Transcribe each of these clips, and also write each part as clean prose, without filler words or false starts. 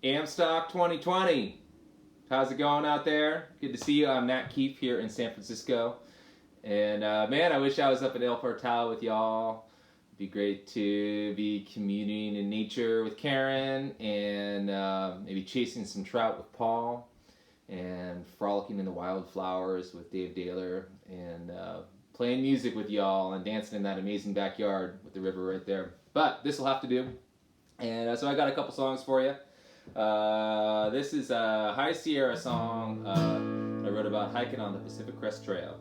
Amstock2020. How's it going out there? Good to see you. I'm Nat here in San Francisco. And man, I wish I was up at El Portal with y'all. It'd be great to be communing in nature with Karen and maybe chasing some trout with Paul and frolicking in the wildflowers with Dave Daler and playing music with y'all and dancing in that amazing backyard with the river right there. But this will have to do. And so I got a couple songs for you. This is a High Sierra song I wrote about hiking on the Pacific Crest Trail.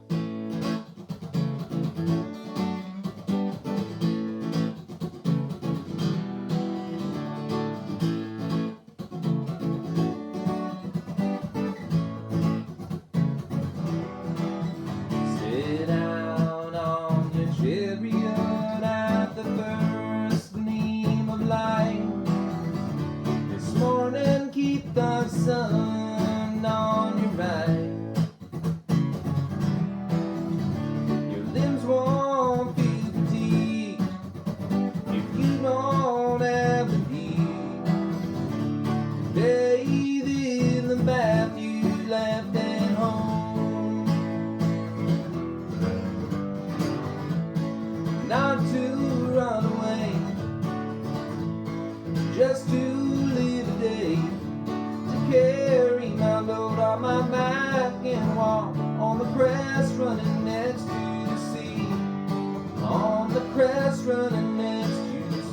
Sit down on your chariot at the first gleam of light. This morning keep the sun on your right. Your limbs won't feel fatigue if you don't have the heat. Bathe in the bath you left at home. Not to run away, just to live a day, to carry my load on my back and walk on the crest running next to the sea, on the crest running next to the sea.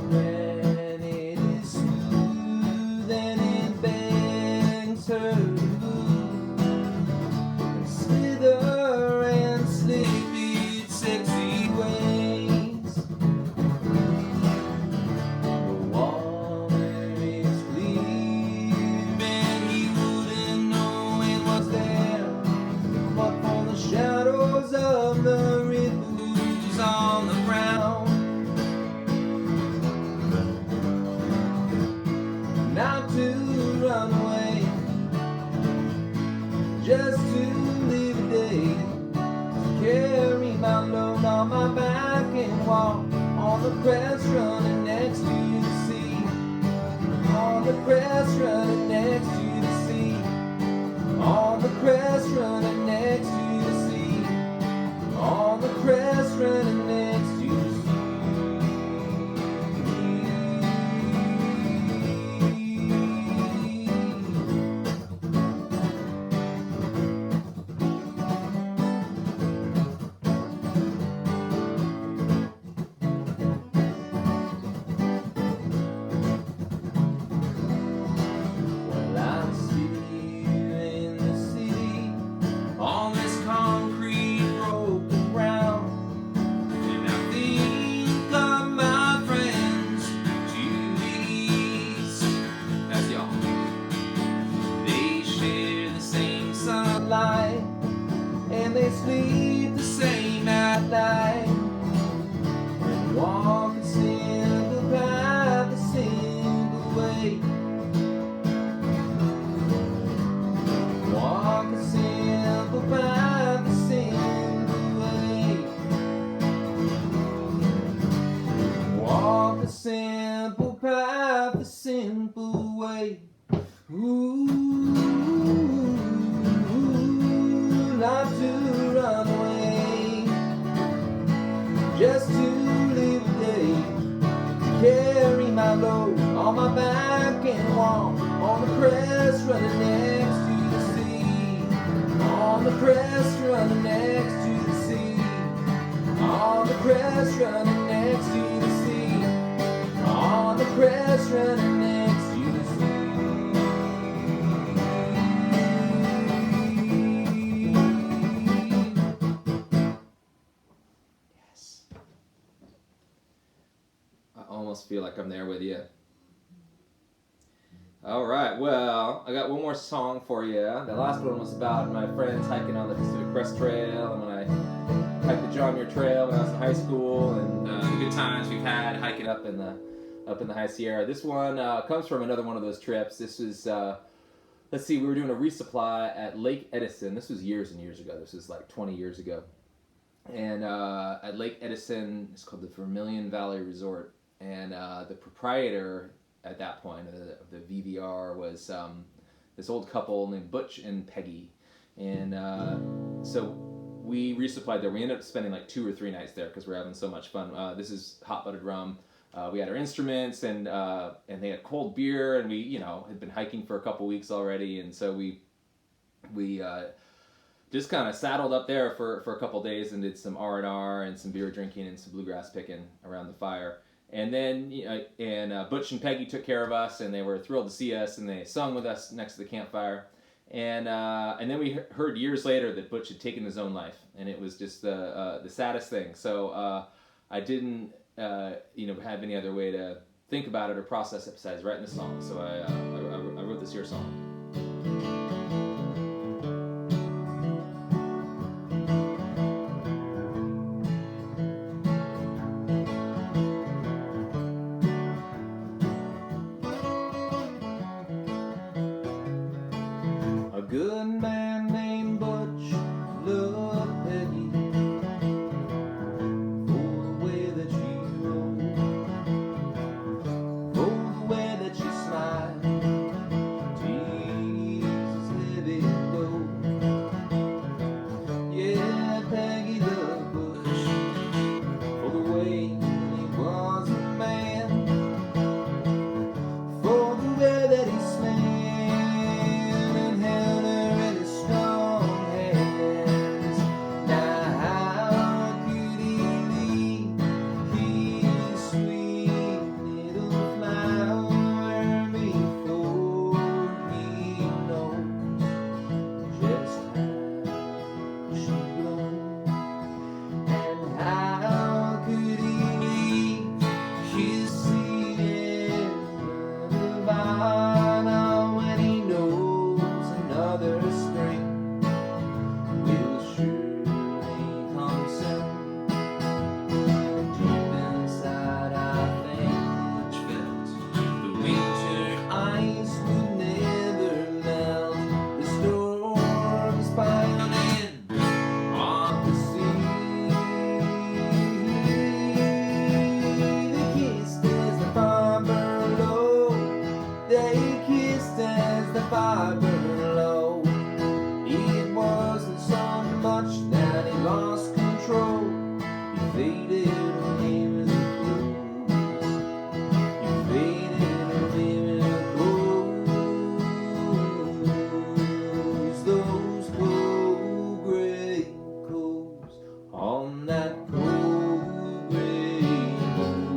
When it is smooth and it bangs her blue and slither and slip its sexy ways. The water is clear and he wouldn't know it was there but for the shadows of the ripples on the ground. Not to run away, just to live a day, to carry my load on my back and walk on the crest running next to the sea, on the crest running next to the sea, on the crest running next to the sea, on the crest running next to the sea. And they sleep the same at night and walk a simple path, a simple way. Walk a simple path, a simple way. Walk a simple path, a simple way. Not to run away, just to live a day, to carry my load on my back and walk on the crest running next to the sea, on the crest running next to the sea, on the crest running next to the sea, on the crest running next to the sea. Almost feel like I'm there with you. Alright, well, I got one more song for you. The last one was about my friends hiking on the Pacific Crest Trail, and when I hiked the on your trail when I was in high school, and the good times we've had hiking up in the High Sierra. This one comes from another one of those trips. This was, let's see, we were doing a resupply at Lake Edison. This was years and years ago. This was like 20 years ago. And at Lake Edison, it's called the Vermilion Valley Resort. And the proprietor at that point of the VVR was this old couple named Butch and Peggy. And so we resupplied there. We ended up spending like 2 or 3 nights there because we're having so much fun. This is hot buttered rum. We had our instruments, and they had cold beer, and we had been hiking for a couple weeks already, and so we just kind of saddled up there for a couple days and did some R&R and some beer drinking and some bluegrass picking around the fire. And then Butch and Peggy took care of us, and they were thrilled to see us, and they sung with us next to the campfire. And then we heard years later that Butch had taken his own life, and it was just the saddest thing. So I didn't have any other way to think about it or process it besides writing the song. So I wrote this here song. A good man named Butch loved Peggy for the way that she rode, for the way that she smiled, tears heavy load. Yeah, Peggy loved Butch for the way he was a man, for the way that he smelled. Fire burned low. It wasn't so much that he lost control. He faded away with the clothes. He faded away with the clothes. Those cold gray coats on that cold gray road.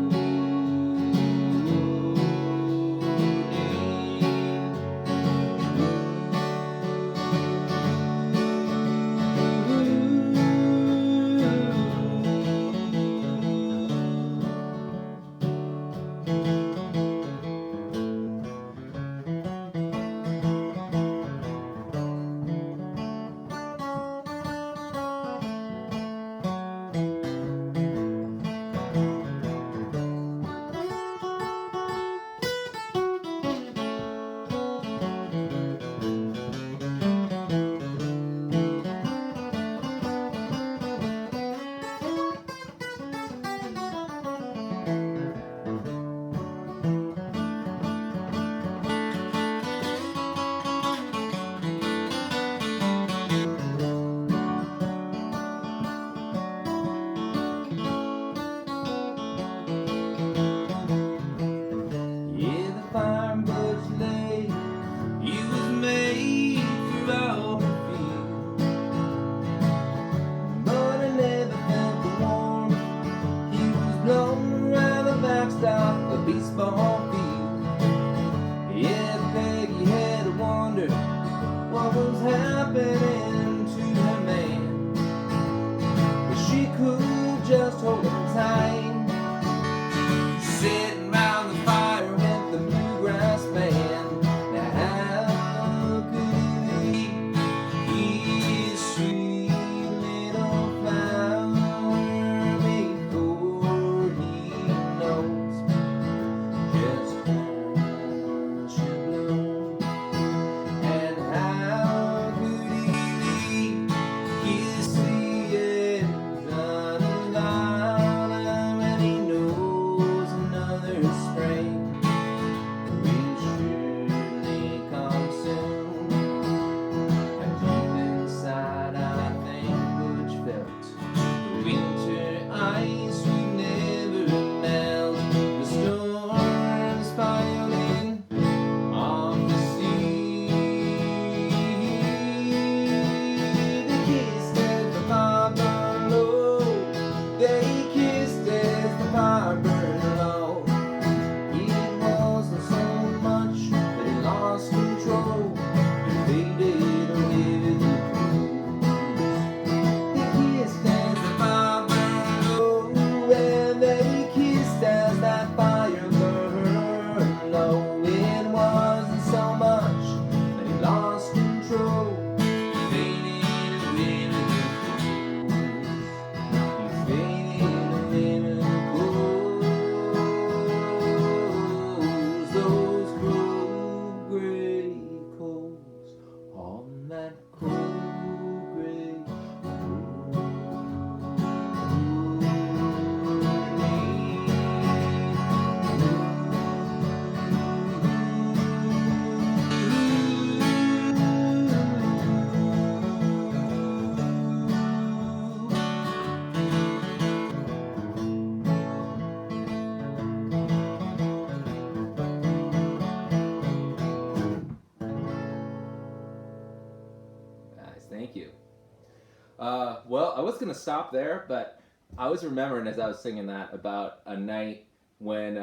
Well, I was going to stop there, but I was remembering as I was singing that about a night when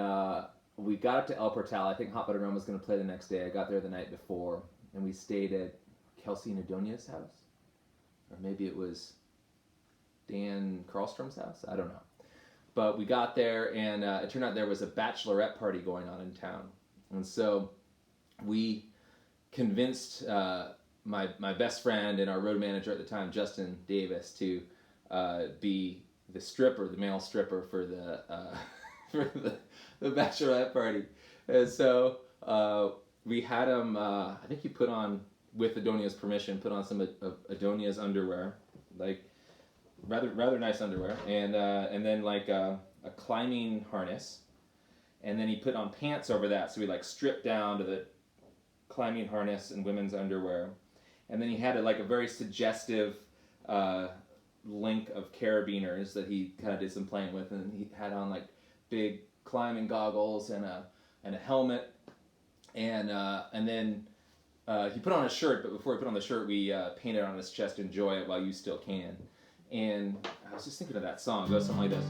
we got up to El Portal. I think Hot Buttered Rum was going to play the next day. I got there the night before, and we stayed at Kelsey and Adonia's house. Or maybe it was Dan Carlstrom's house. I don't know. But we got there, and it turned out there was a bachelorette party going on in town. And so we convinced my best friend and our road manager at the time, Justin Davis, to be the stripper, the male stripper for the for the bachelorette party. And so we had him. I think he put on, with Adonia's permission, put on some of Adonia's underwear, like rather nice underwear, and then like a climbing harness, and then he put on pants over that. So we like stripped down to the climbing harness and women's underwear, and then he had like a very suggestive link of carabiners that he kind of did some playing with, and he had on like big climbing goggles and a helmet, and then he put on a shirt. But before he put on the shirt, we painted on his chest, "Enjoy it while you still can." And I was just thinking of that song. It goes something like this: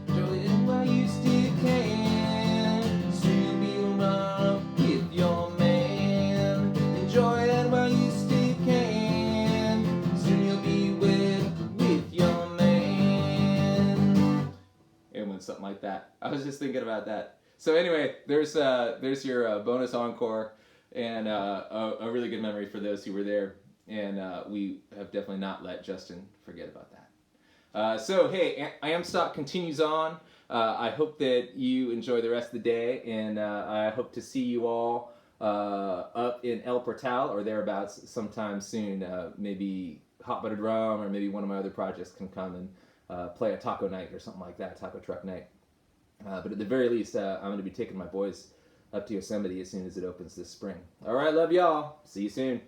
"Enjoy it while you still can, soon be alone with your man. Enjoy it while you still can, soon you'll be with your man." It went something like that. I was just thinking about that. So anyway, there's your bonus encore, and a really good memory for those who were there. And we have definitely not let Justin forget about that. So hey, Amstock continues on. I hope that you enjoy the rest of the day, and I hope to see you all up in El Portal or thereabouts sometime soon. Maybe Hot Buttered Rum, or maybe one of my other projects can come and play a taco night or something like that, taco truck night. But at the very least, I'm going to be taking my boys up to Yosemite as soon as it opens this spring. All right, love y'all. See you soon.